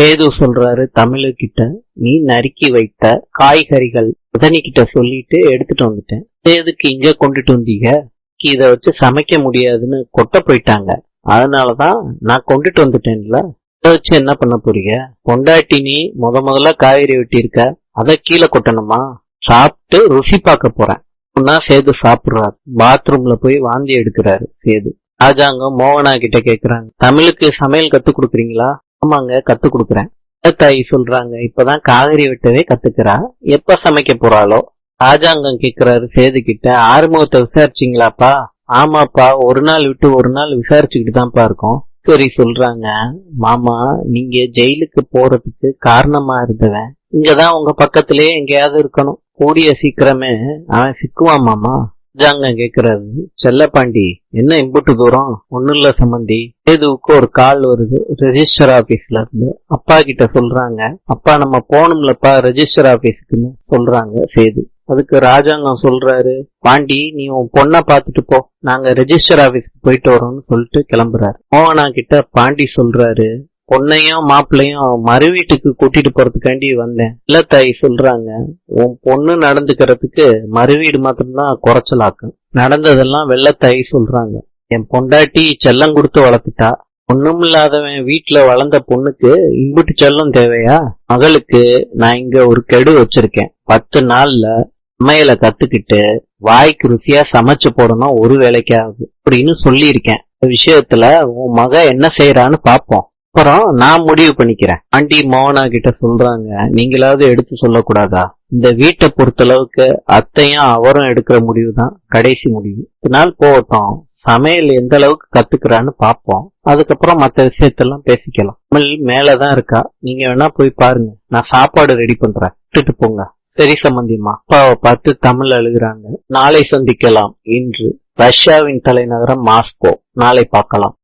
சேது சொல்றாரு தமிழுக்கிட்ட, நீ நறுக்கி வைத்த காய்கறிகள் உதனிக்கிட்ட சொல்லிட்டு எடுத்துட்டு வந்துட்டேன். சேதுக்கு இங்க கொண்டுட்டு வந்தீங்க, இத வச்சு சமைக்க முடியாதுன்னு கொட்ட போயிட்டாங்க. அதனாலதான் நான் கொண்டுட்டு வந்துட்டேன்ல. இத வச்சு என்ன பண்ண போறீங்க? பொண்டாட்டி நீ முதல்ல காய்கறி வெட்டியிருக்க, அத கீழே கொட்டணுமா? சாப்பிட்டு ருசி பார்க்க போறேன். சேது சாப்பிடுறாரு. பாத்ரூம்ல போய் வாந்தி எடுக்கிறாரு சேது. ராஜாங்கம் மோகனா கிட்ட கேக்குறாங்க, தமிழுக்கு சமையல் கத்து கொடுக்குறீங்களா? ஆமாங்க, கத்து கொடுக்குறேன். தாய் சொல்றாங்க, இப்பதான் காய்கறி வெட்டவே கத்துக்கிறா, எப்ப சமைக்க போறாளோ? ராஜாங்கம் கேக்குறாரு சேது கிட்ட, ஆறுமுகத்தை விசாரிச்சீங்களாப்பா? ஆமாப்பா, ஒரு நாள் விட்டு ஒரு நாள் விசாரிச்சுக்கிட்டு தான்ப்பா இருக்கோம். சரி சொல்றாங்க, மாமா நீங்க ஜெயிலுக்கு போறதுக்கு காரணமா இருந்தவன் இங்கதான் உங்க பக்கத்திலேயே எங்கேயாவது இருக்கணும். கூடிய சீக்கிரமே அவன் சிக்குவான் மாமா. ராஜாங்கம் கேக்குறாரு, செல்லப்பாண்டி என்ன இம்புட்டு தூரம்? ஒன்னும் இல்ல சம்பந்தி, சேதுவுக்கு ஒரு கால் வருது ரெஜிஸ்டர் ஆபீஸ்ல இருந்து. அப்பா கிட்ட சொல்றாங்க, அப்பா நம்ம போகணும்லப்பா ரெஜிஸ்டர் ஆபீஸுக்குன்னு சொல்றாங்க சேது. அதுக்கு ராஜாங்கம் சொல்றாரு, பாண்டி நீ உன் பொண்ணை பாத்துட்டு போ, நாங்க ரெஜிஸ்டர் ஆபீஸ்க்கு போயிட்டு வரோம்னு சொல்லிட்டு கிளம்புறாரு. மோகனா கிட்ட பாண்டி சொல்றாரு, பொண்ணையும் மாப்பிள்ளையும் மறு வீட்டுக்கு கூட்டிட்டு போறதுக்காண்டி வந்தேன். இல்ல தாய் சொல்றாங்க, உன் பொண்ணு நடந்துக்கிறதுக்கு மறு வீடு மாத்திரம்தான் குறைச்சலாக்கும், நடந்ததெல்லாம் வெள்ளத்தாய் சொல்றாங்க. என் பொண்டாட்டி செல்லம் கொடுத்து வளர்த்துட்டா, ஒண்ணும் இல்லாதவன் வீட்டுல வளர்ந்த பொண்ணுக்கு இம்புட்டு செல்லம் தேவையா? மகளுக்கு நான் இங்க ஒரு கெடு வச்சிருக்கேன், 10 நாள்ல சமையலை கத்துக்கிட்டு வாய்க்கு ருசியா சமைச்சு போடணும், ஒரு வேலைக்காகுது அப்படின்னு சொல்லி இருக்கேன். விஷயத்துல உன் மக என்ன செய்யறான்னு பாப்போம், அப்புறம் நான் முடிவு பண்ணிக்கிறேன். ஆண்டி மோகனா கிட்ட சொல்றாங்க, நீங்களாவது எடுத்து சொல்லக்கூடாதா? இந்த வீட்டை பொறுத்தளவுக்கு அத்தையும் அவரும் எடுக்கிற முடிவு தான் கடைசி முடிவு. நாள் போகட்டும், சமையல் எந்த அளவுக்கு கத்துக்கிறான்னு பாப்போம், அதுக்கப்புறம் மற்ற விஷயத்தெல்லாம் பேசிக்கலாம். தமிழ் மேலதான் இருக்கா, நீங்க வேணா போய் பாருங்க, நான் சாப்பாடு ரெடி பண்றேன், விட்டுட்டு போங்க. சரி சம்பந்தியம்மா. அப்பாவை பார்த்து தமிழ் அழுகுறாங்க. நாளை சந்திக்கலாம். இன்று ரஷ்யாவின் தலைநகரம் மாஸ்கோ. நாளை பார்க்கலாம்.